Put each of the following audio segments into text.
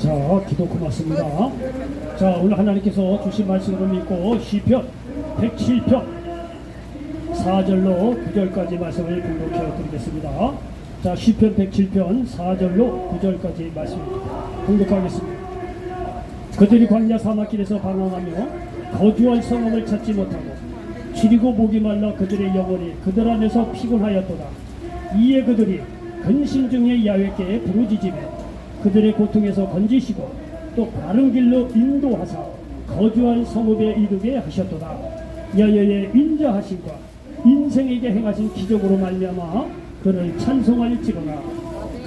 자, 기도 고맙습니다. 자, 오늘 하나님께서 주신 말씀으로 믿고 시편 107편 4절로 9절까지 말씀을 공독해 드리겠습니다. 자, 시편 107편 4절로 9절까지 말씀 공독하겠습니다. 그들이 광야 사막길에서 방황하며 거주할 성읍을 찾지 못하고 지리고 목이 말라 그들의 영혼이 그들 안에서 피곤하였도다. 이에 그들이 근심 중에 야훼께 부르짖으며 그들의 고통에서 건지시고 또 바른 길로 인도하사 거주할 성읍에 이르게 하셨도다. 야훼의 인자하심과 인생에게 행하신 기적으로 말미암아 그를 찬송할지로다.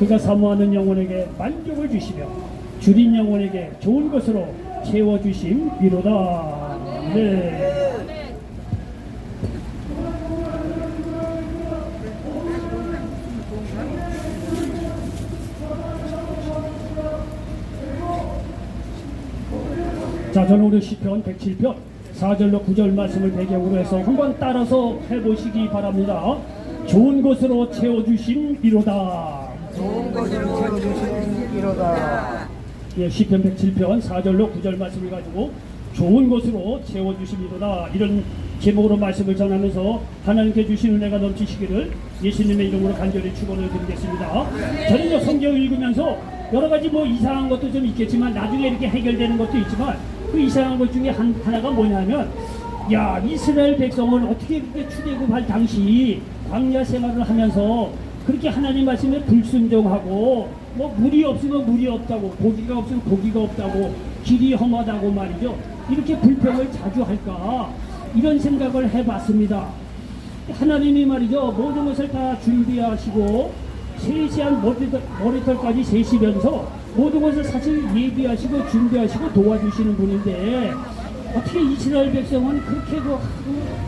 그가 사모하는 영혼에게 만족을 주시며 줄인 영혼에게 좋은 것으로 채워주심이로다. 네. 자, 저는 오늘 시편 107편 4절로 9절 말씀을 배경으로 해서 한번 따라서 해보시기 바랍니다. 좋은 것으로 채워주심이로다. 좋은 것으로 채워주심이로다. 예, 시편 107편 4절로 9절 말씀을 가지고 좋은 것으로 채워주심이로다, 이런 제목으로 말씀을 전하면서 하나님께 주신 은혜가 넘치시기를 예수님의 이름으로 간절히 축원을 드리겠습니다. 저는요, 성경을 읽으면서 여러 가지 뭐 이상한 것도 좀 있겠지만 나중에 이렇게 해결되는 것도 있지만 그 이상한 것 중에 하나가 뭐냐면, 야, 이스라엘 백성은 어떻게 그렇게 출애굽할 당시 광야 생활을 하면서 그렇게 하나님 말씀에 불순종하고 뭐 물이 없으면 물이 없다고, 고기가 없으면 고기가 없다고, 길이 험하다고 말이죠, 이렇게 불평을 자주 할까, 이런 생각을 해봤습니다. 하나님이 말이죠, 모든 것을 다 준비하시고 세시한 머리털까지 세시면서 모든 것을 사실 예비하시고 준비하시고 도와주시는 분인데, 어떻게 이스라엘 백성은 그렇게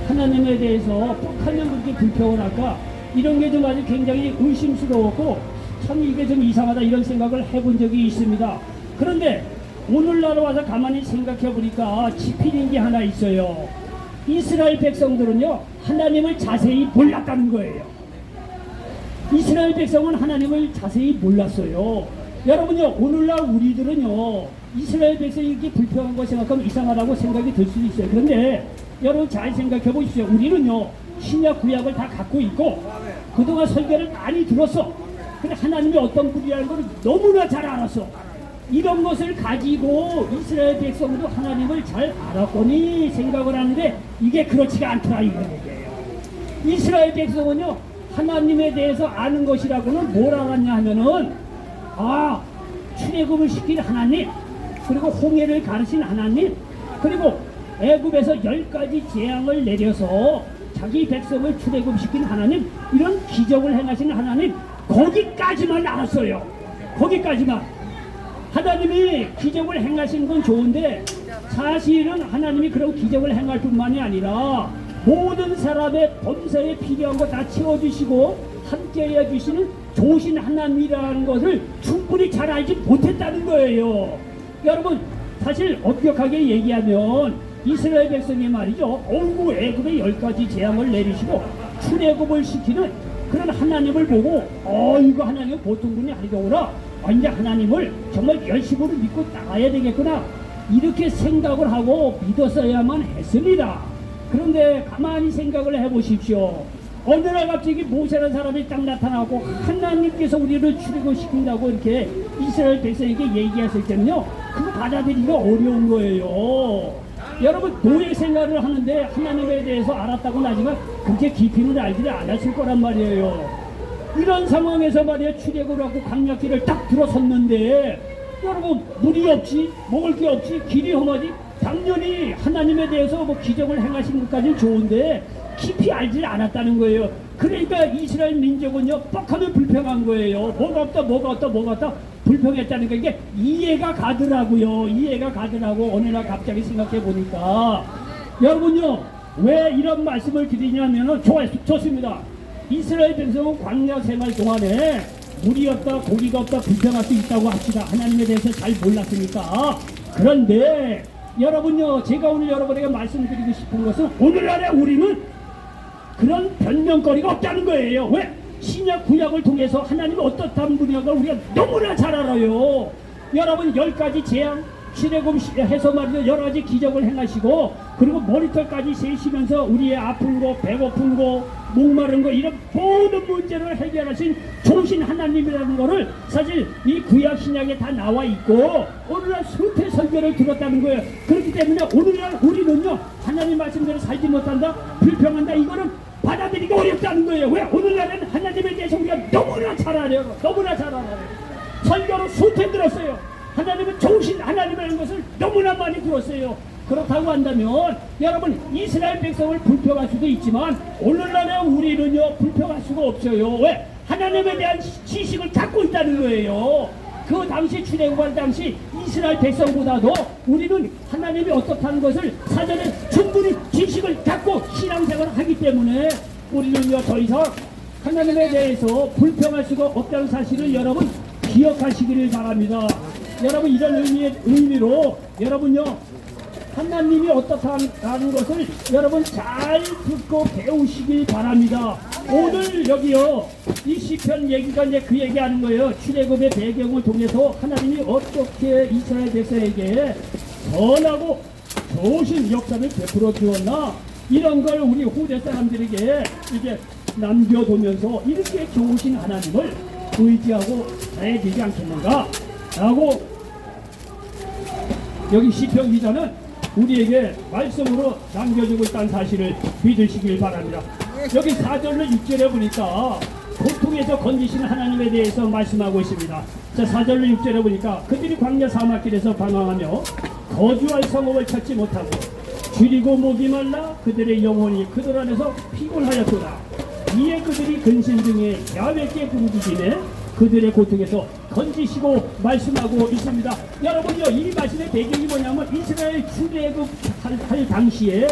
하나님에 대해서 뻑하면 그렇게 불평을 할까, 이런 게 좀 아주 굉장히 의심스러웠고 참 이게 좀 이상하다, 이런 생각을 해본 적이 있습니다. 그런데 오늘날 와서 가만히 생각해 보니까 지필인 게 하나 있어요. 이스라엘 백성들은요, 하나님을 자세히 몰랐다는 거예요. 이스라엘 백성은 하나님을 자세히 몰랐어요. 여러분요, 오늘날 우리들은요, 이스라엘 백성이 이렇게 불평한 거 생각하면 이상하다고 생각이 들 수도 있어요. 그런데 여러분 잘 생각해 보십시오. 우리는요, 신약 구약을 다 갖고 있고 그동안 설교를 많이 들었어. 근데 하나님이 어떤 분이라는 걸 너무나 잘 알았어. 이런 것을 가지고 이스라엘 백성도 하나님을 잘 알았거니 생각을 하는데 이게 그렇지가 않더라, 이런 얘기예요. 이스라엘 백성은요, 하나님에 대해서 아는 것이라고는 뭘 알았냐 하면은, 아, 출애굽을 시킨 하나님, 그리고 홍해를 가르신 하나님, 그리고 애굽에서 10가지 재앙을 내려서 자기 백성을 출애굽시킨 하나님, 이런 기적을 행하신 하나님, 거기까지만 알았어요. 거기까지만. 하나님이 기적을 행하신 건 좋은데 사실은 하나님이 그런 기적을 행할 뿐만이 아니라 모든 사람의 범사에 필요한 거 다 채워주시고 함께 해주시는 좋으신 하나님이라는 것을 충분히 잘 알지 못했다는 거예요. 여러분, 사실 엄격하게 얘기하면 이스라엘 백성이 말이죠, 어이구 애굽에 10가지 재앙을 내리시고 출애굽을 시키는 그런 하나님을 보고 이거 하나님은 보통 분이 아니더구나, 이제 하나님을 정말 열심으로 믿고 나가야 되겠구나, 이렇게 생각을 하고 믿었어야만 했습니다. 그런데 가만히 생각을 해보십시오. 어느 날 갑자기 모세라는 사람이 딱 나타나고 하나님께서 우리를 출애굽시킨다고 이렇게 이스라엘 백성에게 얘기했을 때는요, 그거 받아들이기가 어려운 거예요. 여러분, 노예 생활을 하는데 하나님에 대해서 알았다고 하지만 그렇게 깊이는 알지를 않았을 거란 말이에요. 이런 상황에서 말이야, 출애굽을 하고 광야길을 딱 들어섰는데, 여러분, 물이 없지, 먹을 게 없지, 길이 험하지, 당연히 하나님에 대해서 뭐 기적을 행하신 것까지는 좋은데 깊이 알지 않았다는 거예요. 그러니까 이스라엘 민족은요, 뻑하면 불평한 거예요. 뭐가 없다 불평했다는 거, 이게 이해가 가더라고요. 이해가 가더라고. 어느 날 갑자기 생각해 보니까, 여러분요, 왜 이런 말씀을 드리냐면은, 좋습니다. 이스라엘 백성은 광야 생활 동안에 물이 없다, 고기가 없다, 불평할 수 있다고 합시다. 하나님에 대해서 잘 몰랐으니까. 그런데 여러분요, 제가 오늘 여러분에게 말씀드리고 싶은 것은, 오늘날에 우리는 그런 변명거리가 없다는 거예요. 왜? 신약 구약을 통해서 하나님이 어떻다는 분이냐를 우리가 너무나 잘 알아요. 여러분 10가지 재앙 출애굽해서 말이죠 여러 가지 기적을 행하시고 그리고 머리털까지 세시면서 우리의 아픈 거 배고픈 거 목마른 거 이런 모든 문제를 해결하신 좋으신 하나님이라는 거를 사실 이 구약 신약에 다 나와 있고 오늘날 수태 설교를 들었다는 거예요. 그렇기 때문에 오늘날 우리는요 하나님 말씀대로 살지 못한다 불평한다 이거는 받아들이기 어렵다는 거예요. 왜? 오늘날은 하나님에 대해서 우리가 너무나 잘 알아요. 너무나 잘 알아요. 설교로 수태 들었어요. 하나님은 좋으신 하나님이라는 것을 너무나 많이 들었어요. 그렇다고 한다면 여러분 이스라엘 백성을 불평할 수도 있지만 오늘날에 우리는요 불평할 수가 없어요. 왜? 하나님에 대한 지식을 갖고 있다는 거예요. 그 당시 출애굽할 당시 이스라엘 백성보다도 우리는 하나님이 어떻다는 것을 사전에 충분히 지식을 갖고 신앙생활을 하기 때문에 우리는요 더 이상 하나님에 대해서 불평할 수가 없다는 사실을 여러분 기억하시기를 바랍니다. 여러분 이런 의미로 여러분요 하나님이 어떻다는 것을 여러분 잘 듣고 배우시길 바랍니다. 오늘 여기요 이 시편 얘기가 이제 그 얘기하는 거예요. 출애굽의 배경을 통해서 하나님이 어떻게 이스라엘 백성에게 선하고 좋으신 역사를 베풀어 주었나 이런 걸 우리 후대 사람들에게 이제 남겨두면서 이렇게 좋으신 하나님을 의지하고 살아야 되지 않겠는가 라고 여기 시편 기자는 우리에게 말씀으로 남겨주고 있다는 사실을 믿으시길 바랍니다. 여기 4절로 6절에 보니까 고통에서 건지시는 하나님에 대해서 말씀하고 있습니다. 자 4절로 6절에 보니까 그들이 광야 사막길에서 방황하며 거주할 성읍을 찾지 못하고 줄이고 목이 말라 그들의 영혼이 그들 안에서 피곤하였도다. 이에 그들이 근심 중에 야훼께 부르짖으며 그들의 고통에서 건지시고 말씀하고 있습니다. 여러분요 이 말씀의 배경이 뭐냐면 이스라엘 출애굽할 당시에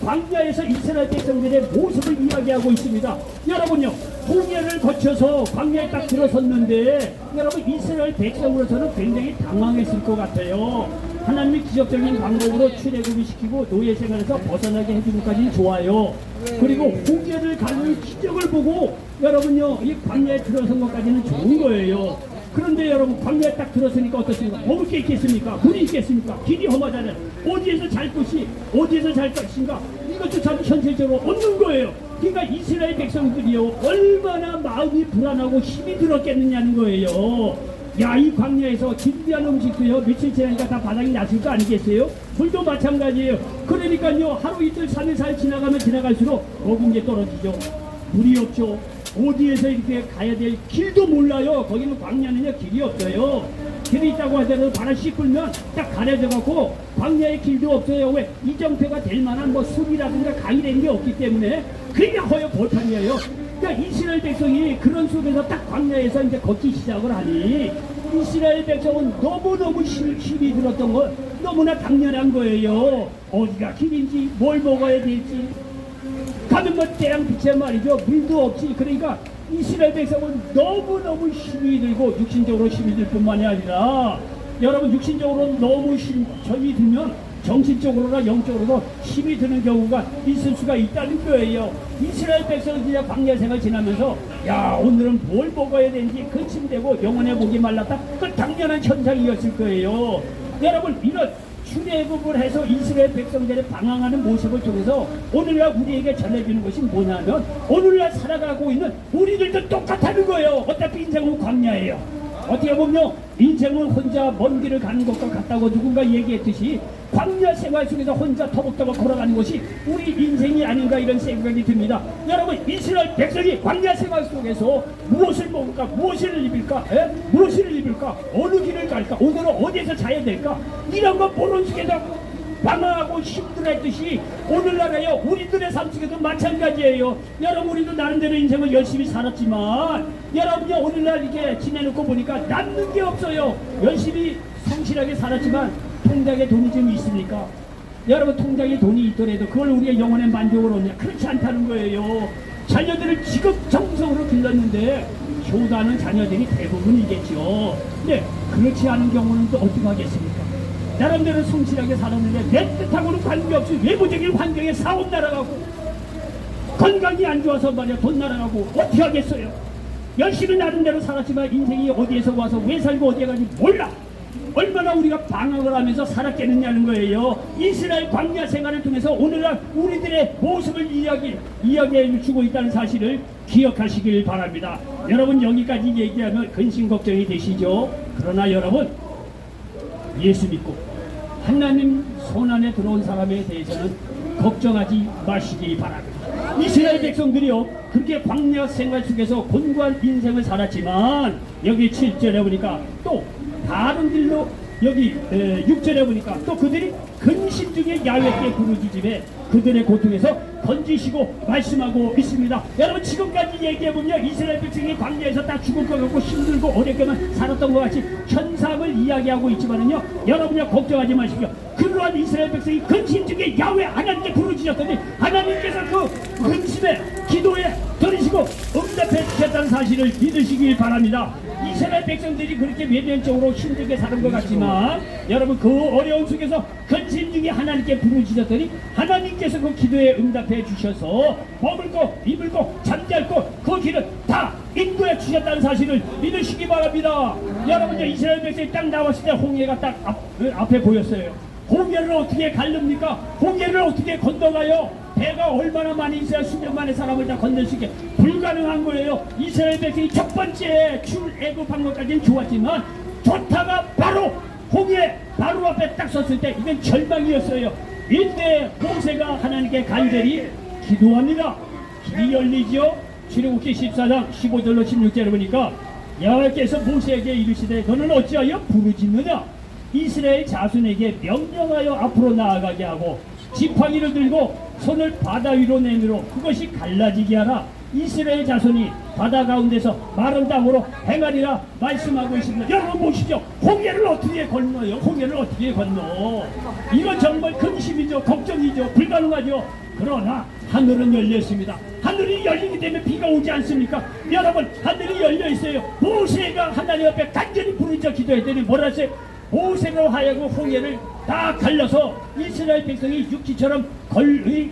광야에서 이스라엘 백성들의 모습을 이야기하고 있습니다. 여러분요 홍해를 거쳐서 광야에 딱 들어섰는데 여러분 이스라엘 백성으로서는 굉장히 당황했을 것 같아요. 하나님이 기적적인 방법으로 출애굽을 시키고 노예 생활에서 벗어나게 해주는 까지는 좋아요. 그리고 홍해를 가는 기적을 보고 여러분요 이 광야에 들어선 것까지는 좋은 거예요. 그런데 여러분 광야에 딱 들어서니까 어떻습니까? 먹을 게 있겠습니까? 물이 있겠습니까? 길이 험하잖아요. 어디에서 잘 것이 어디에서 잘 것인가 이것조차도 현실적으로 없는 거예요. 그러니까 이스라엘 백성들이요 얼마나 마음이 불안하고 힘이 들었겠느냐는 거예요. 야 이 광야에서 진비한 음식도요 며칠 지나니까 다 바닥이 났을 거 아니겠어요? 물도 마찬가지예요. 그러니까요 하루 이틀 3일 4일 지나가면 지나갈수록 먹은 게 떨어지죠. 물이 없죠. 어디에서 이렇게 가야 될 길도 몰라요. 거기는 광야는요 길이 없어요. 길이 있다고 하더라도 바람 씻으면 딱 가려져 갖고 광야에 길도 없어요. 왜? 이정표가 될 만한 뭐 숲이라든가 강이 된 게 없기 때문에 그냥 허여 벌판이에요. 그러니까 이스라엘 백성이 그런 속에서 딱 광야에서 이제 걷기 시작을 하니 이스라엘 백성은 너무너무 힘이 들었던 거 너무나 당연한 거예요. 어디가 길인지 뭘 먹어야 될지 가면 뭐 태양 빛에 말이죠 물도 없지. 그러니까 이스라엘 백성은 너무너무 힘이 들고 육신적으로 힘이 들 뿐만이 아니라 여러분 육신적으로 너무 힘이 들면 정신적으로나 영적으로도 힘이 드는 경우가 있을 수가 있다는 거예요. 이스라엘 백성은 그냥 광야 생활 지나면서 야 오늘은 뭘 먹어야 되는지 근심되고 영혼의 목이 말랐다. 그 당연한 현상이었을 거예요. 여러분 이런 출애굽을 해서 이스라엘 백성들의 방황하는 모습을 통해서 오늘날 우리에게 전해주는 것이 뭐냐면 오늘날 살아가고 있는 우리들도 똑같다는 거예요. 어차피 인생은 광야예요. 어떻게 보면 인생은 혼자 먼 길을 가는 것과 같다고 누군가 얘기했듯이 광야 생활 속에서 혼자 터벅터벅 걸어가는 것이 우리 인생이 아닌가 이런 생각이 듭니다. 여러분 이스라엘 백성이 광야 생활 속에서 무엇을 먹을까 무엇을 입을까 무엇을 입을까 어느 길을 갈까 오늘은 어디에서 자야 될까 이런 거 모르는 속에서 방황하고 힘들어했듯이 오늘날에요 우리들의 삶 속에도 마찬가지예요. 여러분 우리도 나름대로 인생을 열심히 살았지만 여러분요 오늘날 이렇게 지내놓고 보니까 남는 게 없어요. 열심히 성실하게 살았지만 통장에 돈이 좀 있습니까? 여러분 통장에 돈이 있더라도 그걸 우리의 영혼의 만족을 얻냐? 그렇지 않다는 거예요. 자녀들을 지극정성으로 길렀는데 효도하는 자녀들이 대부분이겠죠. 근데 그렇지 않은 경우는 또 어떻게 하겠습니까? 나름대로 성실하게 살았는데 내 뜻하고는 관계없이 외부적인 환경에 사업 날아가고 건강이 안 좋아서 말이야 돈 날아가고 어떻게 하겠어요? 열심히 나름대로 살았지만 인생이 어디에서 와서 왜 살고 어디에 가는지 몰라. 얼마나 우리가 방황을 하면서 살았겠느냐는 거예요. 이스라엘 광야 생활을 통해서 오늘날 우리들의 모습을 이야기해 주고 있다는 사실을 기억하시길 바랍니다. 여러분 여기까지 얘기하면 근심 걱정이 되시죠? 그러나 여러분 예수 믿고 하나님 손안에 들어온 사람에 대해서는 걱정하지 마시기 바랍니다. 이스라엘 백성들이요 그렇게 광야 생활 속에서 곤고한 인생을 살았지만 여기 7절에 보니까 또 다른 길로 여기 6절에 보니까 또 그들이 근심 중에 야훼께 부르짖음에 그들의 고통에서 건지시고 말씀하고 있습니다. 여러분 지금까지 얘기해보면 이스라엘 백성이 광야에서 다 죽을 것 같고 힘들고 어렵게만 살았던 것 같이 현상을 이야기하고 있지만은요 여러분이 걱정하지 마십시오. 그러한 이스라엘 백성이 근심 중에 야훼 하나님께 부르짖었더니 하나님께서 그 근심에 기도에 들으시고 응답해 주셨다는 사실을 믿으시길 바랍니다. 이스라엘 백성들이 그렇게 외면적으로 힘들게 사는 것 같지만 여러분 그 어려움 속에서 근심 중에 하나님께 부르짖었더니 하나님께서 그 기도에 응답해 주셔서 먹을 거 입을 거 잠잘 거 그 길을 다 인도해 주셨다는 사실을 믿으시기 바랍니다. 여러분 이스라엘 백성이 딱 나왔을 때 홍해가 딱 앞에 보였어요. 홍해를 어떻게 가릅니까? 홍해를 어떻게 건너가요? 배가 얼마나 많이 있어야 수백만의 사람을 다 건널 수 있게 불가능한 거예요. 이스라엘 백성이 첫 번째 출애굽한 것까지는 좋았지만 좋다가 바로 홍해 바로 앞에 딱 섰을 때 이건 절망이었어요. 이때 모세가 하나님께 간절히 기도합니다. 길이 열리죠. 출애굽기 14장 15절로 16절에 보니까 여호와께서 모세에게 이르시되 너는 어찌하여 부르짖느냐? 이스라엘 자손에게 명령하여 앞으로 나아가게 하고 지팡이를 들고 손을 바다 위로 내밀어 그것이 갈라지게 하라. 이스라엘 자손이 바다 가운데서 마른 땅으로 행하리라 말씀하고 있습니다. 여러분 보시죠. 홍해를 어떻게 건너요? 홍해를 어떻게 건너? 이건 정말 근심이죠. 걱정이죠. 불가능하죠. 그러나 하늘은 열렸습니다. 하늘이 열리기 때문에 비가 오지 않습니까? 여러분 하늘이 열려 있어요. 모세가 하나님 앞에 간절히 부르짖어 기도했더니 뭐라 했어요? 모세로 하여금 홍해를 다 갈려서 이스라엘 백성이 육지처럼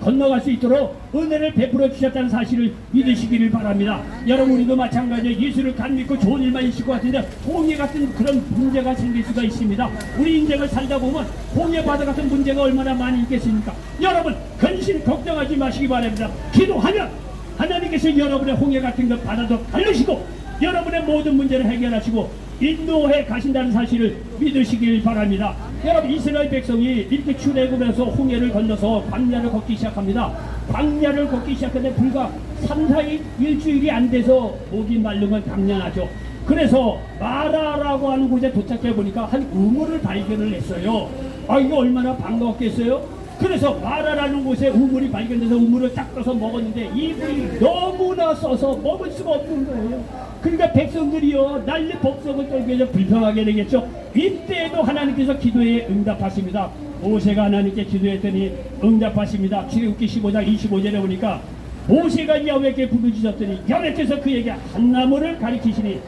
건너갈 수 있도록 은혜를 베풀어 주셨다는 사실을 믿으시기를 바랍니다. 여러분 우리도 마찬가지로 예수를 간 믿고 좋은 일만 있을 것 같은데 홍해 같은 그런 문제가 생길 수가 있습니다. 우리 인생을 살다 보면 홍해 바다 같은 문제가 얼마나 많이 있겠습니까? 여러분 근심 걱정하지 마시기 바랍니다. 기도하면 하나님께서 여러분의 홍해 같은 것 바다도 갈르시고 여러분의 모든 문제를 해결하시고 인도해 가신다는 사실을 믿으시길 바랍니다. 여러분 이스라엘 백성이 이렇게 출애굽해서 홍해를 건너서 광야를 걷기 시작합니다. 광야를 걷기 시작했는데 불과 3, 4일 일주일이 안 돼서 목이 마른 건 당연하죠. 그래서 마라라고 하는 곳에 도착해 보니까 한 우물을 발견을 했어요. 아 이거 얼마나 반가웠겠어요. 그래서 마라라는 곳에 우물이 발견돼서 우물을 딱 떠서 먹었는데 이 물이 너무나 써서 먹을 수가 없는 거예요. 그러니까 백성들이요 난리 법석을 떨게 불평하게 되겠죠. 이때에도 하나님께서 기도에 응답하십니다. 모세가 하나님께 기도했더니 응답하십니다. 출애굽기 15장 25절에 보니까 모세가 야훼께 부르짖었더니 야훼께서 그에게 한 나무를 가리키시니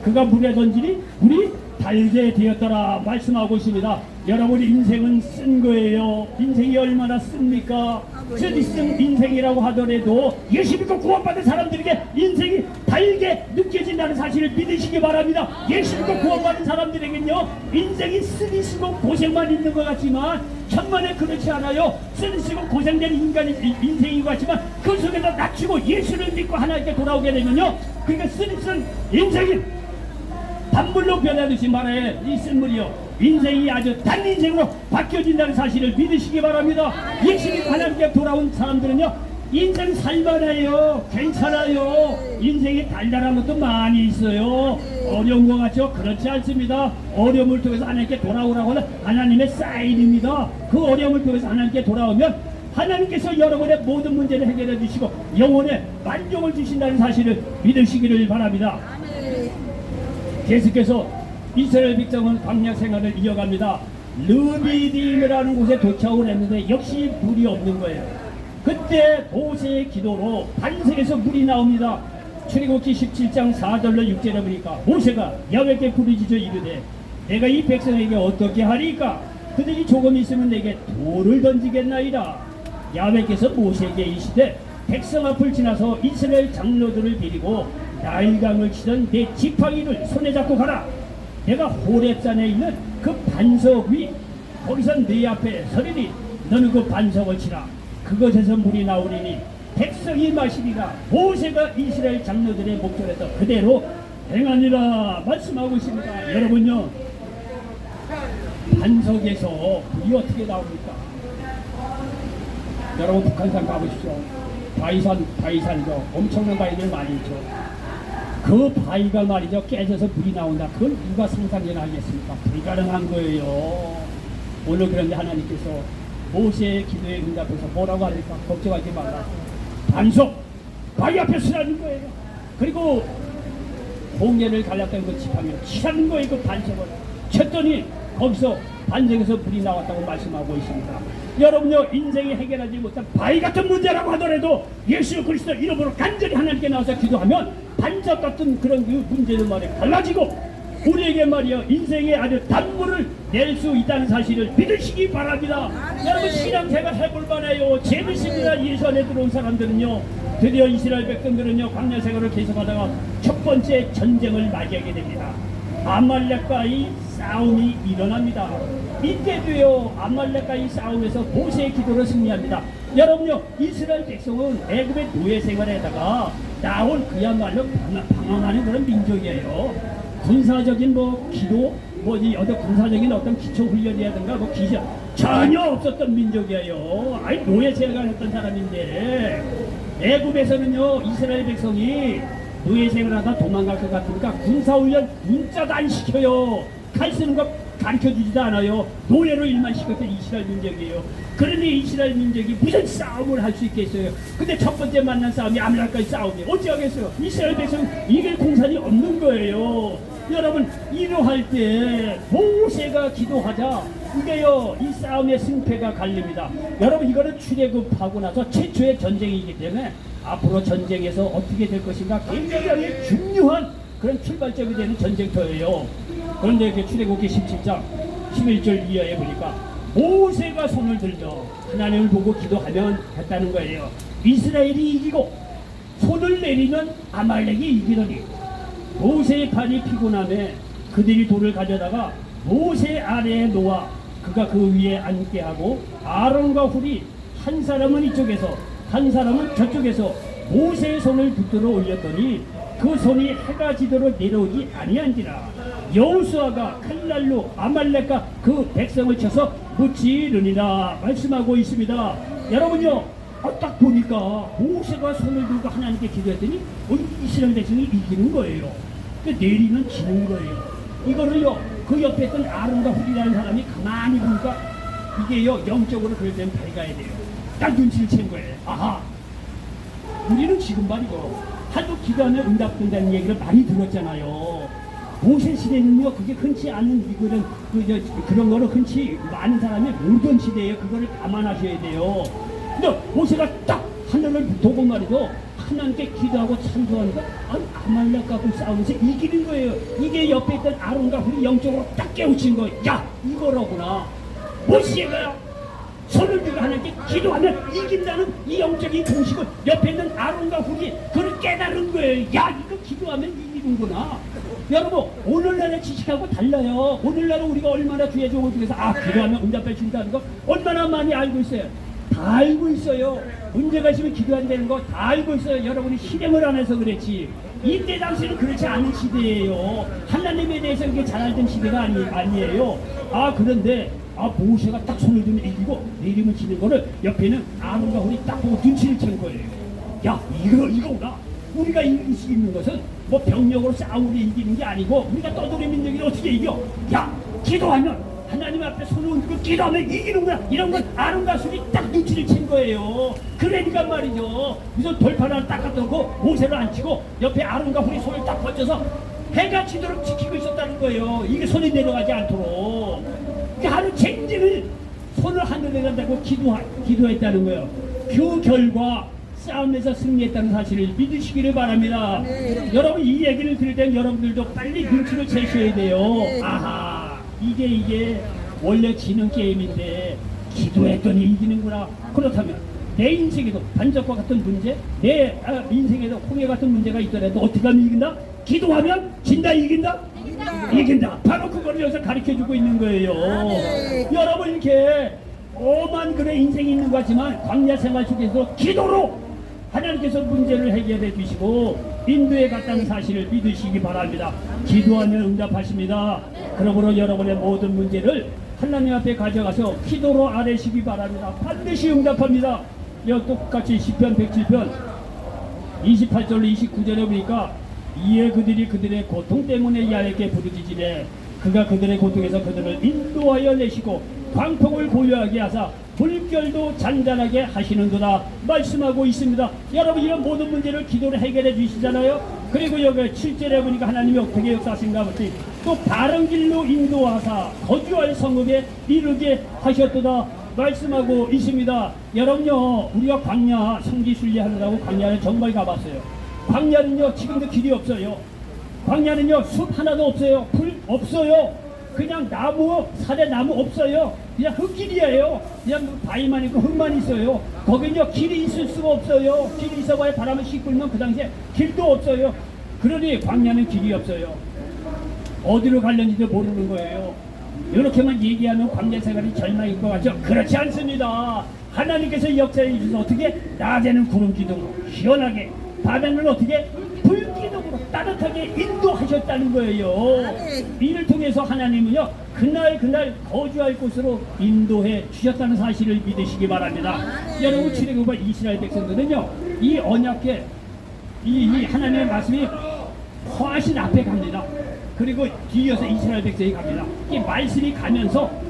그가 물에 던지니 물이 달게 되었더라 말씀하고 있습니다. 여러분 인생은 쓴 거예요. 인생이 얼마나 씁니까? 쓰디쓴 인생이라고 하더라도 예수 믿고 구원받은 사람들에게 인생이 달게 느껴진다는 사실을 믿으시기 바랍니다. 예수 믿고 구원받은 사람들에게는요 인생이 쓰디쓰고 고생만 있는 것 같지만 천만에 그렇지 않아요. 쓰디쓰고 고생된 인생인 것 같지만 그 속에서 낮추고 예수를 믿고 하나님께 돌아오게 되면요 그러니까 쓰디쓴 인생이 단물로 변하듯이 말해 이 쓴물이요 인생이 아주 단 인생으로 바뀌어진다는 사실을 믿으시기 바랍니다. 예수님 하나님께 돌아온 사람들은요 인생 살만해요. 괜찮아요. 인생이 달달한 것도 많이 있어요. 어려운 것 같죠? 그렇지 않습니다. 어려움을 통해서 하나님께 돌아오라고 하는 하나님의 사인입니다. 그 어려움을 통해서 하나님께 돌아오면 하나님께서 여러분의 모든 문제를 해결해 주시고 영혼에 만족을 주신다는 사실을 믿으시기를 바랍니다. 계속해서 이스라엘 백성은 광야 생활을 이어갑니다. 르비딤이라는 곳에 도착을 했는데 역시 물이 없는 거예요. 그때 모세의 기도로 반석에서 물이 나옵니다. 출애굽기 17장 4절로 6절에 보니까 모세가 야훼께 부르짖어 이르되 내가 이 백성에게 어떻게 하리까? 그들이 조금 있으면 내게 돌을 던지겠나이다. 야훼께서 모세에게 이르시되 백성 앞을 지나서 이스라엘 장로들을 데리고 나일강을 치던 내 지팡이를 손에 잡고 가라. 내가 호렙산에 있는 그 그 반석 위 거기서 네 앞에 서리니 너는 그 반석을 치라. 그것에서 물이 나오리니 백성이 마시리라. 모세가 이스라엘 장로들의 목전에서 그대로 행하니라 말씀하고 있습니다. 여러분요, 반석에서 물이 어떻게 나옵니까? 여러분 북한산 가보십시오. 바위산이죠. 엄청난 바위들 많이 있죠. 그 바위가 말이죠, 깨져서 물이 나온다. 그걸 누가 상상이나 하겠습니까? 불가능한 거예요. 오늘 그런데 하나님께서 모세의 기도에 응답해서 뭐라고 합니까? 걱정하지 말라. 반석 바위 앞에 서라는 거예요. 그리고 홍해를 갈랐던 그 지팡이를 치라는 거예요. 그 반석을 쳤더니 거기서 반석에서 물이 나왔다고 말씀하고 있습니다. 여러분요, 인생이 해결하지 못한 바위 같은 문제라고 하더라도 예수 그리스도 이름으로 간절히 하나님께 나와서 기도하면 반석 같은 그런 그 문제들 말이에요, 달라지고 우리에게 말이요, 인생에 아주 단물을 낼 수 있다는 사실을 믿으시기 바랍니다. 여러분, 신앙생활 해볼 만해요. 재밌습니다. 예수 안에 들어온 사람들은요, 드디어 이스라엘 백성들은요, 광야 생활을 계속하다가 첫 번째 전쟁을 맞이하게 됩니다. 아말렉과의 싸움이 일어납니다. 이때도요, 아말렉과의 싸움에서 모세의 기도로 승리합니다. 여러분요, 이스라엘 백성은 애굽의 노예 생활에다가 나온 그야말로 방황하는 그런 민족이에요. 군사적인 뭐 기도, 뭐이 어떤 군사적인 어떤 기초 훈련이라든가 뭐 기저 전혀 없었던 민족이에요. 아니 노예 생활했던 사람인데, 애굽에서는요, 이스라엘 백성이 노예 생활하다 도망갈 것 같으니까 군사훈련 문자도 안 시켜요. 칼 쓰는 거 가르쳐주지도 않아요. 노예로 일만 시켰던 이스라엘 민족이에요. 그러니 이스라엘 민족이 무슨 싸움을 할 수 있겠어요? 근데 첫 번째 만난 싸움이 아말렉과의 싸움이에요. 어찌 하겠어요? 이스라엘 백성 이길 공산이 없는 거예요. 여러분, 이러할 때 모세가 기도하자 이게요, 이 싸움의 승패가 갈립니다. 여러분, 이거는 출애굽하고 나서 최초의 전쟁이기 때문에 앞으로 전쟁에서 어떻게 될 것인가 굉장히 중요한 그런 출발점이 되는 전쟁터예요. 그런데 이렇게 출애굽기 17장 11절 이하에 보니까 모세가 손을 들죠. 하나님을 보고 기도하면 됐다는 거예요. 이스라엘이 이기고 손을 내리면 아말렉이 이기더니 모세의 팔이 피곤함에 그들이 돌을 가져다가 모세 아래에 놓아 그가 그 위에 앉게 하고 아론과 훌이 한 사람은 이쪽에서 한 사람은 저쪽에서 모세의 손을 붙들어 올렸더니 그 손이 해가 지도록 내려오지 아니한지라. 여호수아가 칼날로 아말렉과 그 백성을 쳐서 무찌르니라 말씀하고 있습니다. 여러분요, 딱 보니까 모세가 손을 들고 하나님께 기도했더니 이스라엘 백성이 이기는 거예요. 내리면 지는 거예요. 이거를요, 그 옆에 있던 아론과 훌이라는 사람이 가만히 보니까 이게요, 영적으로 그럴 때는 밝아야 돼요. 딱 눈치를 챈 거예요. 아하, 우리는 지금 말이죠, 하도 기도하면 응답된다는 얘기를 많이 들었잖아요. 모세 시대는요, 그게 흔치 않은 이거는 그런 거는 흔치 많은 사람이 모르던 시대예요. 그거를 감안하셔야 돼요. 근데 모세가 딱 하늘을 보고 말이죠, 하나님께 기도하고 찬송하니까 아말렉하고 싸우면서 이기는 거예요. 이게 옆에 있던 아론과 훌이 영적으로 딱 깨우친 거예요. 야, 이거로구나. 모세가 손을 들고 하나님께 기도하면 이긴다는 이 영적인 공식을 옆에 있는 아론과 훌이 그걸 깨달은 거예요. 야, 이거 기도하면 이기는구나. 여러분, 오늘날의 지식하고 달라요. 오늘날은 우리가 얼마나 주의 종을 통해서 기도하면 응답해 준다는 거 얼마나 많이 알고 있어요. 다 알고 있어요. 문제가 있으면 기도한다는 거 다 알고 있어요. 여러분이 실행을 안 해서 그랬지. 이때 당시는 그렇지 않은 시대예요. 하나님에 대해서 이게 잘 알던 시대가 아니에요. 그런데 모세가 딱 손을 들면 이기고 내리면 지는 거를 옆에는 아론과 훌이 딱 보고 눈치를 챈 거예요. 야, 이거구나. 우리가 이길 수 있는 것은 뭐 병력으로 싸우고 이기는 게 아니고 우리가 떠돌이 민족이 어떻게 이겨? 야, 기도하면 하나님 앞에 손을 들고 기도하면 이기는구나. 이런 건 아론과 훌이 딱 눈치를 챈 거예요. 그러니까 말이죠, 무슨 돌판 하나 딱 갖다 놓고 모세를 안 치고 옆에 아론과 훌이 손을 딱 번져서 해가 지도록 지키고 있었다는 거예요. 이게 손이 내려가지 않도록. 하루 쟁쟁을 손을 하늘에 간다고 기도했다는 거예요. 그 결과 싸움에서 승리했다는 사실을 믿으시기를 바랍니다. 네. 여러분, 이 얘기를 들을 땐 여러분들도 빨리 눈치를 채셔야 돼요. 네. 아하, 이게 원래 지는 게임인데 기도했더니 이기는구나. 그렇다면 내 인생에도 반적과 같은 문제, 내 인생에도 홍해 같은 문제가 있더라도 어떻게 하면 이긴다? 기도하면 진다, 이긴다? 이긴다. 바로 그걸 여기서 가르쳐주고 있는 거예요. 여러분 이렇게 오만 그런 인생이 있는 것 같지만 광야 생활 속에서 기도로 하나님께서 문제를 해결해 주시고 인도에 갔다는 사실을 믿으시기 바랍니다. 기도하면 응답하십니다. 그러므로 여러분의 모든 문제를 하나님 앞에 가져가서 기도로 아뢰시기 바랍니다. 반드시 응답합니다. 여기 똑같이 시편 107편 28절로 29절에 보니까 이에 그들이 그들의 고통 때문에 야외께 부르짖으되 그가 그들의 고통에서 그들을 인도하여 내시고 광풍을 고요하게 하사 불결도 잔잔하게 하시는구나 말씀하고 있습니다. 여러분 이런 모든 문제를 기도로 해결해 주시잖아요. 그리고 여기 7절에 보니까 하나님이 어떻게 역사하신가 보니 또 바른 길로 인도하사 거주할 성읍에 이르게 하셨도다 말씀하고 있습니다. 여러분요 우리가 광야 성지순례 하느라고 광야를 정말 가봤어요. 광야는요 지금도 길이 없어요. 광야는요 숲 하나도 없어요. 풀 없어요. 그냥 나무 사대 나무 없어요. 그냥 흙길이에요. 그냥 바위만 있고 흙만 있어요. 거기는요 길이 있을 수가 없어요. 길이 있어봐야 바람을 씻고면 그 당시에 길도 없어요. 그러니 광야는 길이 없어요. 어디로 가려는지도 모르는 거예요. 이렇게만 얘기하면 광야 생활이 절망일 것 같죠? 그렇지 않습니다. 하나님께서 역사해 주셔서 어떻게 낮에는 구름 기둥으로 시원하게 밤에는 어떻게 불기둥으로 따뜻하게 인도하셨다는 거예요. 이를 통해서 하나님은요 그날 거주할 곳으로 인도해 주셨다는 사실을 믿으시기 바랍니다. 여러분 출애굽한 이스라엘 백성들은요 이 언약궤 이 하나님의 말씀이 훨씬 앞에 갑니다. 그리고 뒤에서 이스라엘 백성이 갑니다. 이 말씀이 가면서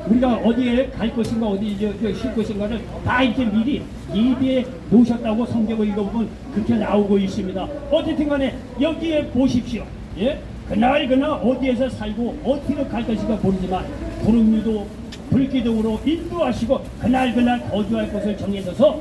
우리가 어디에 갈 것인가 어디 쉴 것인가를 다 이렇게 미리 예비해 놓으셨다고 성경을 읽어보면 그렇게 나오고 있습니다. 어쨌든 간에 여기에 보십시오. 예? 그날 어디에서 살고 어디로 갈 것인가 모르지만 구름유도 불기둥으로 인도하시고 그날 거주할 곳을 정해서서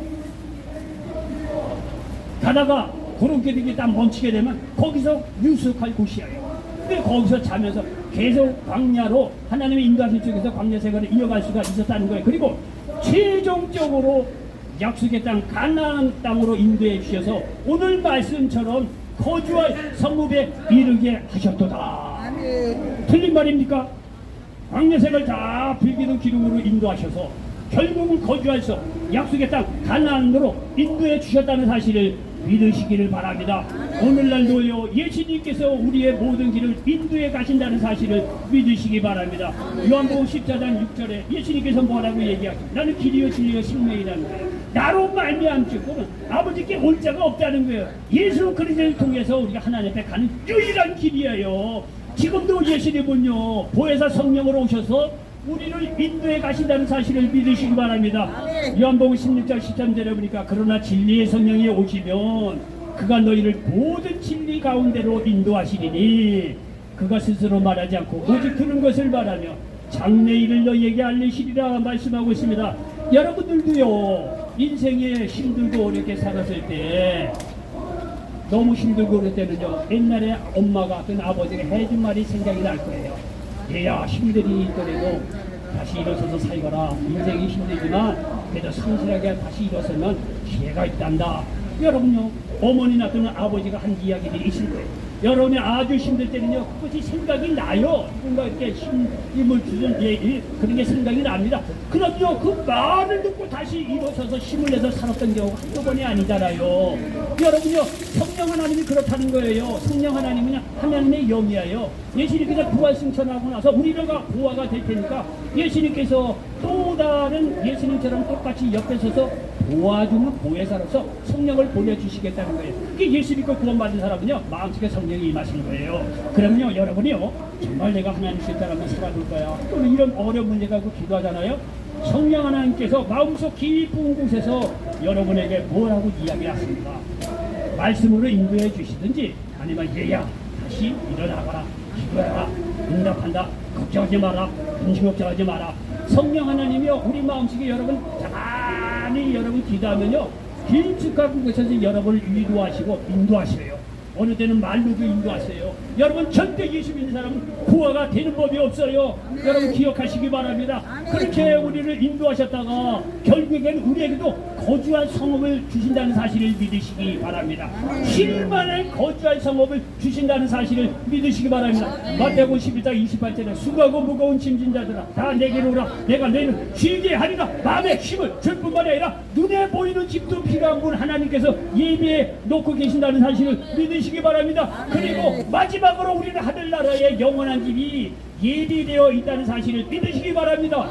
가다가 구름기둥이 딱 멈추게 되면 거기서 유숙할 곳이에요. 근데 거기서 자면서 계속 광야로 하나님의 인도하신 쪽에서 광야 생활을 이어갈 수가 있었다는 거예요. 그리고 최종적으로 약속의 땅 가나안 땅으로 인도해 주셔서 오늘 말씀처럼 거주할 성읍에 이르게 하셨도다. 틀린 말입니까? 광야 생활 다 불기둥 기둥으로 인도하셔서 결국은 거주할 수 약속의 땅 가나안으로 인도해 주셨다는 사실을 믿으시기를 바랍니다. 오늘날도요 예수님께서 우리의 모든 길을 인도해 가신다는 사실을 믿으시기 바랍니다. 요한복음 14장 6절에 예수님께서 뭐라고 얘기하십니까? 나는 길이요 진리요 생명이라는 거예요. 나로 말미암고는 아버지께 올 자가 없다는 거예요. 예수 그리스도를 통해서 우리가 하나님 앞에 가는 유일한 길이에요. 지금도 예수님은요 보혜사 성령으로 오셔서 우리를 인도해 가신다는 사실을 믿으시기 바랍니다. 요한복음 16장 13절에 보니까 그러나 진리의 성령이 오시면 그가 너희를 모든 진리 가운데로 인도하시리니 그가 스스로 말하지 않고 오직 들은 것을 말하며 장래일을 너희에게 알리시리라 말씀하고 있습니다. 여러분들도요 인생에 힘들고 어렵게 살았을 때 너무 힘들고 그럴 때는요 옛날에 엄마가 또는 아버지가 해준 말이 생각이 날 거예요. 얘야 힘들이 있더라도 다시 일어서서 살거라. 인생이 힘들지만 그래도 성실하게 다시 일어서면 기회가 있단다. 여러분요 어머니나 또는 아버지가 한 이야기들이 있을 거예요. 여러분이 아주 힘들 때는요 그것이 생각이 나요. 뭔가 이렇게 힘을 주는 얘기 그런 게 생각이 납니다. 그럼요 그 말을 듣고 다시 일어서서 힘을 내서 살았던 경우가 한두 번이 아니잖아요. 여러분요 성령 하나님이 그렇다는 거예요. 성령 하나님은 하나님의 영이에요. 예수님께서 부활 승천하고 나서 우리가 보화가 될 테니까 예수님께서 또 다른 예수님처럼 똑같이 옆에 서서 도와주는 보혜사로서 성령을 보내주시겠다는 거예요. 그게 예수 믿고 구원받은 사람은요 마음속에 성령이 임하시는 거예요. 그러면요 여러분이요 정말 내가 하나님 싫다라면 살아볼 거야. 또는 이런 어려운 문제 가지고 기도하잖아요. 성령 하나님께서 마음속 깊은 곳에서 여러분에게 뭐라고 이야기하십니까? 말씀으로 인도해 주시든지 아니면 얘야 다시 일어나거라 기도해라 응답한다 걱정하지 마라 근심 걱정하지 마라. 성령 하나님이요 우리 마음속에 여러분 가만히 여러분 기도하면요 깊숙한 곳에서 여러분을 위로하시고 인도하셔요. 어느 때는 말로도 인도하세요. 여러분 절대 예수 믿는 사람은 구화가 되는 법이 없어요. 여러분 기억하시기 바랍니다. 그렇게 우리를 인도하셨다가 결국엔 우리에게도 거주할 성읍을 주신다는 사실을 믿으시기 바랍니다. 실만한 거주할 성읍을 주신다는 사실을 믿으시기 바랍니다. 마태복음 11장 28절에 수고하고 무거운 짐진 자들아 다 내게로 오라. 내가 너희를 쉬게 하리라. 마음에 힘을 줄 뿐만 아니라 눈에 보이는 집도 필요한 분 하나님께서 예비해 놓고 계신다는 사실을 믿으시기 바랍니다. 그리고 마지막으로 우리는 하늘나라의 영원한 집이 예비되어 있다는 사실을 믿으시기 바랍니다.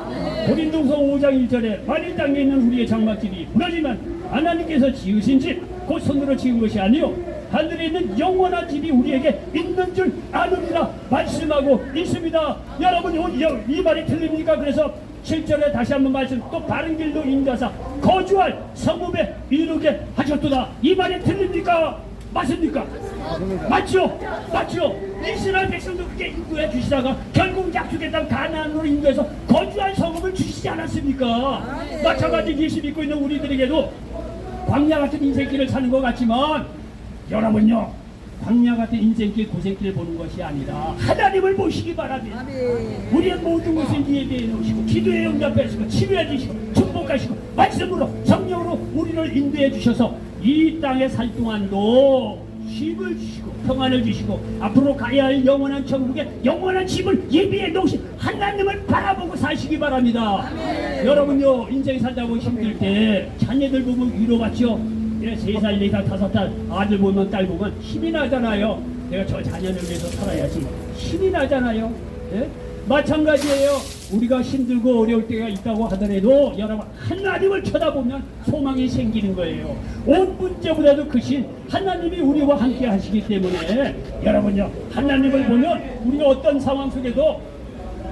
고린도후서 5장 1절에 만일 땅에 있는 우리의 장막집이 무너지면 하나님께서 지으신 집 곧 손으로 지은 것이 아니요 하늘에 있는 영원한 집이 우리에게 있는 줄 아느니라 말씀하고 있습니다. 여러분 이 말이 틀립니까? 그래서 7절에 다시 한번 말씀 또 바른 길로 인도하사 거주할 성읍에 이르게 하셨도다. 이 말이 틀립니까? 맞습니까? 맞죠? 맞죠? 이스라엘 백성도 그렇게 인도해 주시다가 결국 약속의 땅 가나안으로 인도해서 거주할 성읍을 주시지 않았습니까? 마찬가지 예수 믿고 있는 우리들에게도 광야 같은 인생길을 사는 것 같지만 여러분요 광야 같은 인생길 고생길을 보는 것이 아니라 하나님을 모시기 바랍니다. 우리의 모든 것을 예배해 놓으시고 기도에 응답해 주시고 치료해 주시고 축복하시고 말씀으로 성령으로 우리를 인도해 주셔서 이 땅에 살 동안도 쉼을 주시고 평안을 주시고 앞으로 가야 할 영원한 천국에 영원한 집을 예비해 놓으신 하나님을 바라보고 사시기 바랍니다. 여러분요 인생 살다 보면 힘들 때 자녀들 보면 위로받죠. 3살, 4살, 5살 아들 보면 딸 보면 힘이 나잖아요. 내가 저 자녀를 위해서 살아야지 힘이 나잖아요. 예? 마찬가지예요. 우리가 힘들고 어려울 때가 있다고 하더라도 여러분 하나님을 쳐다보면 소망이 생기는 거예요. 온 문제보다도 크신 하나님이 우리와 함께 하시기 때문에 여러분요 하나님을 보면 우리가 어떤 상황 속에도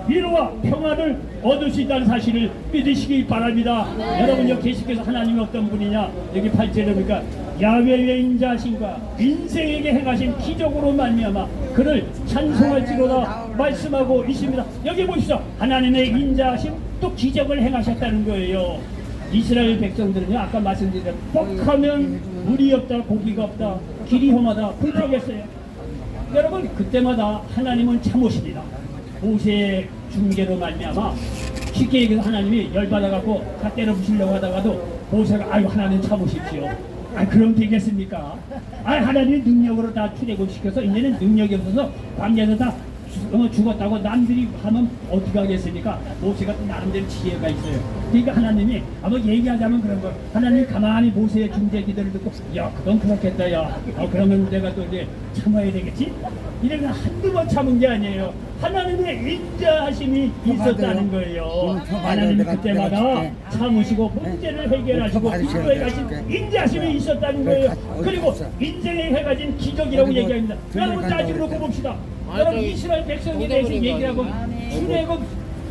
위로와 평안을 얻을 수 있다는 사실을 믿으시기 바랍니다. 여러분요 계속해서 하나님이 어떤 분이냐 여기 8절에 보니까 야훼의 인자하심과 인생에게 행하신 기적으로 말미암아 그를 찬송할지로다 말씀하고 있습니다. 여기 보시죠. 하나님의 인자하심 또 기적을 행하셨다는 거예요. 이스라엘 백성들은요 아까 말씀드린 대로 뻑하면 물이 없다 고기가 없다 길이 험하다 불평했어요. 여러분 그때마다 하나님은 참으십니다. 모세의 중계로 말미암아 쉽게 얘기해서 하나님이 열받아갖고 다 때려 부시려고 하다가도 모세가 아유 하나님 참으십시오. 아 그럼 되겠습니까? 아 하나님이 능력으로 다 출애굽시켜서 이제는 능력이 없어서 광야에서 다 죽었다고 남들이 하면 어떻게 하겠습니까? 모세가 또 나름대로 지혜가 있어요. 그러니까 하나님이 한번 얘기하자면 그런 거 하나님이 가만히 모세의 중재 기도를 듣고 야 그건 그렇겠다 야 그러면 내가 또 이제 참아야 되겠지? 이런 한두 번 참은 게 아니에요. 하나님의 인자하심이 있었다는 거예요. 하나님이 그때마다 참으시고 문제를 해결하시고 인도에 가신 인자하심이 있었다는 거예요. 그리고 인생에 해가진 기적이라고 얘기합니다. 여러분 따지고 놓고 봅시다. 여러분 이스라엘 백성에 대해서 얘기하고 출애굽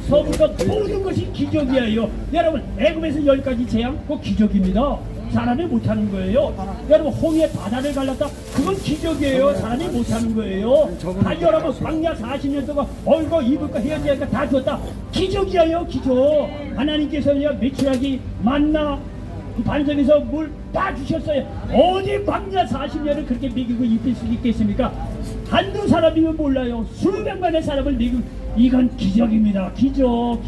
서부터 모든 것이 기적이에요. 여러분 애굽에서 10가지 재앙 그거 기적입니다. 사람이 못하는 거예요. 여러분 홍해 바다를 갈랐다 그건 기적이에요. 사람이 못하는 거예요. 아 여러분 광야 40년 동안 얼고 입을 거 헤어져야 할거 다 줬다 기적이에요. 기적. 하나님께서는 메추라기 만나 반전에서 물 다 주셨어요. 어디 광야 40년을 그렇게 먹이고 입힐 수 있겠습니까? 한두 사람이면 몰라요. 수백만의 사람을 먹이고 이건 기적입니다. 기적.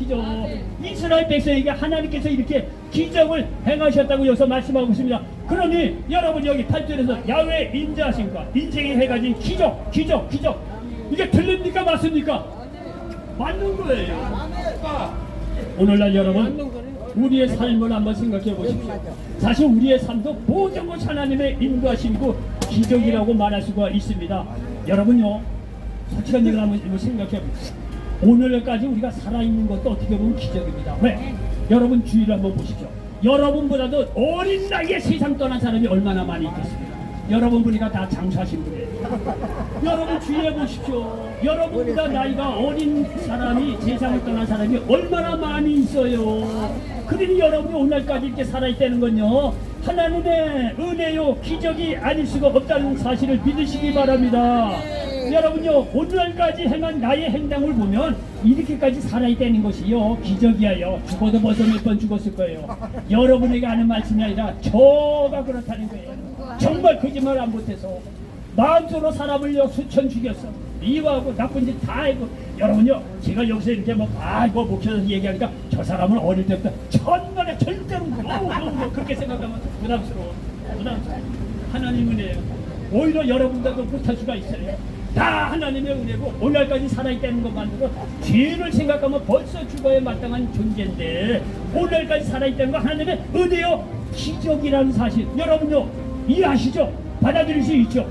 이스라엘 백성에게 하나님께서 이렇게 기적을 행하셨다고 여기서 말씀하고 있습니다. 그러니 여러분 여기 8절에서 야훼 인자하심과 인생에 해가진 기적 이게 틀립니까? 맞습니까? 맞는 거예요. 오늘날 여러분 우리의 삶을 한번 생각해 보십시오. 사실 우리의 삶도 모든 것 하나님의 인도하심이고 기적이라고 말할 수가 있습니다. 여러분요 솔직한 얘기를 한번 생각해 보십시오. 오늘까지 우리가 살아있는 것도 어떻게 보면 기적입니다. 왜? 여러분 주위를 한번 보십시오. 여러분보다도 어린 나이에 세상 떠난 사람이 얼마나 많이 있겠습니까? 여러분 보니까 다 장수하신 분이에요. 여러분 주위에 보십시오. 여러분보다 나이가 어린 사람이 세상을 떠난 사람이 얼마나 많이 있어요. 그러니 여러분이 오늘까지 이렇게 살아있다는 건요 하나님의 은혜요 기적이 아닐 수가 없다는 사실을 믿으시기 바랍니다. 여러분요 오늘까지 행한 나의 행동을 보면 이렇게까지 살아있다는 것이요 기적이에요. 죽어도 벌써 몇 번 죽었을 거예요. 여러분에게 하는 말씀이 아니라 저가 그렇다는 거예요. 정말 거짓말 안 못해서 마음속으로 사람을요 수천 죽였어. 이와하고 나쁜 짓 다 했고. 여러분요, 제가 여기서 이렇게 뭐 목회에서 얘기하니까 저 사람은 어릴 때부터 천만에 절대로 그렇게 생각하면 부담스러워. 하나님 은혜예요. 오히려 여러분들도 못할 수가 있어요. 다 하나님의 은혜고 오늘까지 살아있다는 것만으로 죄를 생각하면 벌써 죽어야 마땅한 존재인데 오늘까지 살아있다는 거 하나님의 은혜요 기적이라는 사실 여러분요 이해하시죠? 받아들일 수 있죠?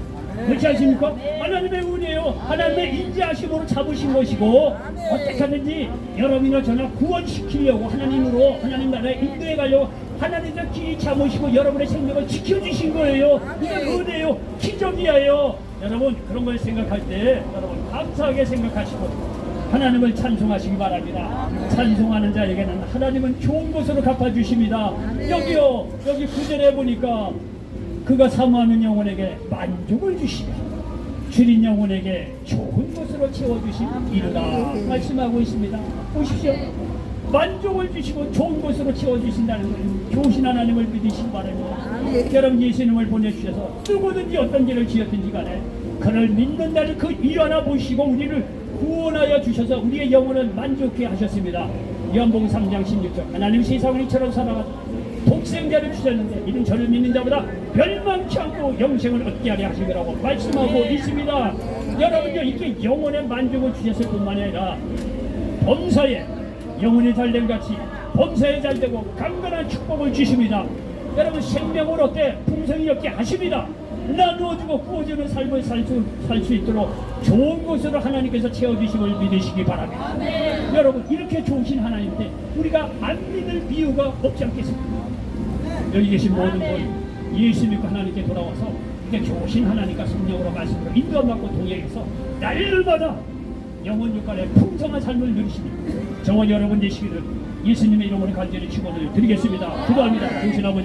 그렇지 않습니까? 하나님의 은혜요 하나님의 인자하심으로 잡으신 것이고 어떻게 하든지 여러분이나 저나 구원시키려고 하나님으로 하나님 나라에 인도해 가려고 하나님의 길이 참으시고 여러분의 생명을 지켜주신 거예요. 이건 은혜요 기적이에요. 여러분 그런 걸 생각할 때 여러분 감사하게 생각하시고 하나님을 찬송하시기 바랍니다. 찬송하는 자에게는 하나님은 좋은 것으로 갚아주십니다. 여기요 여기 9절에 보니까 그가 사모하는 영혼에게 만족을 주시며 줄인 영혼에게 좋은 것으로 채워주시리로다 말씀하고 있습니다. 보십시오. 만족을 주시고 좋은 것으로 채워주신다는 거예요. 좋으신 하나님을 믿으시기 바랍니다. 여러분 예수님을 보내주셔서 누구든지 어떤 죄를 지었든지 간에 그를 믿는다는 그 일 하나 보시고 우리를 구원하여 주셔서 우리의 영혼을 만족해 하셨습니다. 요한복음 3장 16절 하나님 세상을 이처럼 사랑하사 독생자를 주셨는데 이는 저를 믿는 자보다 멸망치 않고 영생을 얻게 하려 하시더라고 말씀하고 있습니다. 여러분요 이렇게 영혼의 만족을 주셨을 뿐만 아니라 범사에 영혼이 잘된 같이 범사에 잘되고 강건한 축복을 주십니다. 여러분 생명을 얻게 풍성히 얻게 하십니다. 나누어주고 구워주는 삶을 살 수 있도록 좋은 것으로 하나님께서 채워주심을 믿으시기 바랍니다. 여러분 이렇게 좋으신 하나님께 우리가 안 믿을 이유가 없지 않겠습니까? 여기 계신 모든 분 예수 믿고 하나님께 돌아와서 이렇게 좋으신 하나님과 성령으로 말씀으로 인도받고 동행해서 날마다 영혼 육간의 풍성한 삶을 누리십니다. 저와 여러분 되시기를 예수님의 이름으로 간절히 축원을 드리겠습니다. 기도합니다. 좋으신 아버지